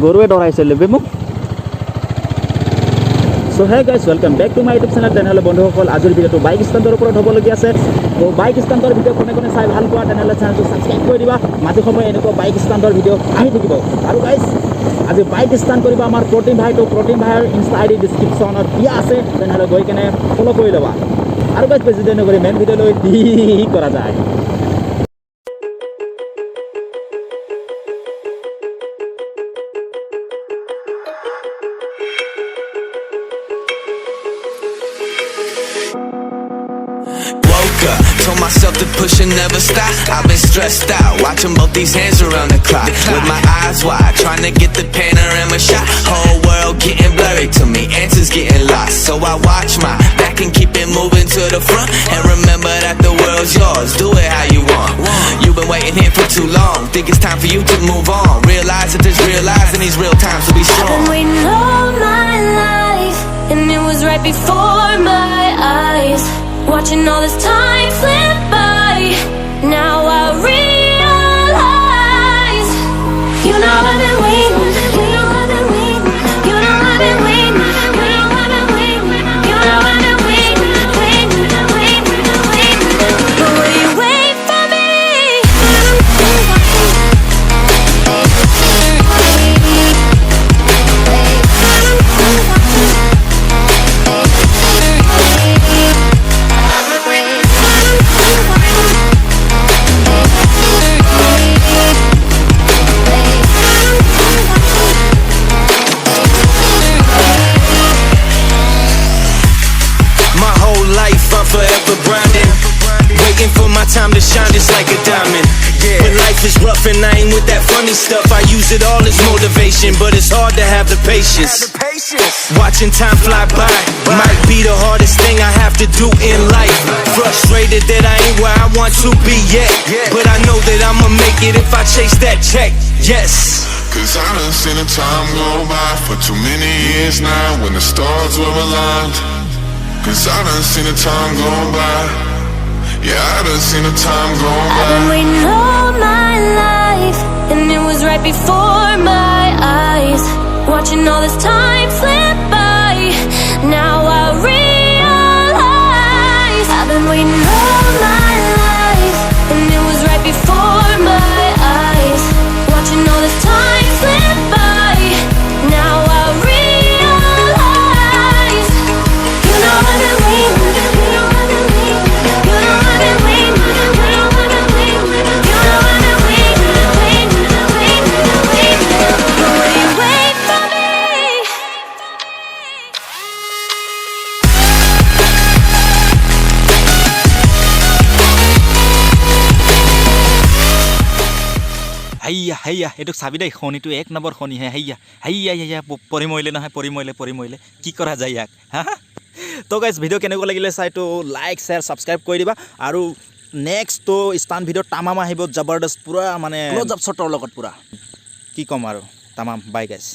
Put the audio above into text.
গৰুৱে ডৰাইছে লেবে মোক So hey guys, welcome back to my YouTube channel. Tenhole bondhukol ajur video to bike stand or oporot hobologi ase. To bike stand or video kone kone sai bhal poa tenhole channel to subscribe kori diba. Maje somoy eneko bike stand or video ahi thakibo. Aru guys, aji bike stand koriba amar protein bhai to protein bhai insta id description or dia ase tenhole goi kene follow kori leba. Aru guys beshi deno kori main video loi di kora jay. Told myself to push and never stop. I've been stressed out, watching both these hands around the clock. With my eyes wide, trying to get the panorama shot. Whole world getting blurry to me, answers getting lost. So I watch my back and keep it moving to the front. And remember that the world's yours, do it how you want. You've been waiting here for too long, think it's time for you to move on. Realize that there's real lies in these real times to be strong. I've been waiting all my life, and it was right before my eyes. Watching all this time slip by, now I realize. You know I've been waiting, you know I've been waiting, you know I've been waiting, you know I've been waiting, you know I've been waiting, waiting, waiting, waiting. But will you wait for me? Forever grinding, waiting for my time to shine just like a diamond. When life is rough and I ain't with that funny stuff, I use it all as motivation, but it's hard to have the patience. Watching time fly by might be the hardest thing I have to do in life. Frustrated that I ain't where I want to be yet, but I know that I'ma make it if I chase that check. Yes. Cause I done seen the time go by for too many years now when the stars were aligned. Cause I done seen the time go by. Yeah, I done seen the time go by. I've been waiting all my life, and it was right before my eyes. Watching all this time slip by, now I realize. I've been waiting all my life, and it was right before my eyes. Watching all this time slip by, now I realize. You know I've been waiting, you know I've been waiting, you know I've been waiting, you know I've been waiting, you know I've been waiting, waiting, waiting, waiting. But will you wait for me? হাইয়া হাইয়া এটুক চাবি দেই খনিটো এক number খনি হে হাইয়া হাইয়া হাইয়া পৰিমইলে নহয় পৰিমইলে কি কৰা যায় ইয়াক হা তো গাইজ ভিডিঅ' কেনেকুৱা লাগিলে চাই তো লাইক শ্বেয়াৰ ছাবস্ক্ৰাইব কৰি দিবা আৰু নেক্সট তো ষ্টাণ্ট ভিডিঅ' তামাম আহিব জবৰদস্ত পুৰা মানে ক্লোজ আপ শ্বটৰ লগত পুৰা কি ক'ম আৰু তামাম বাই গাইজ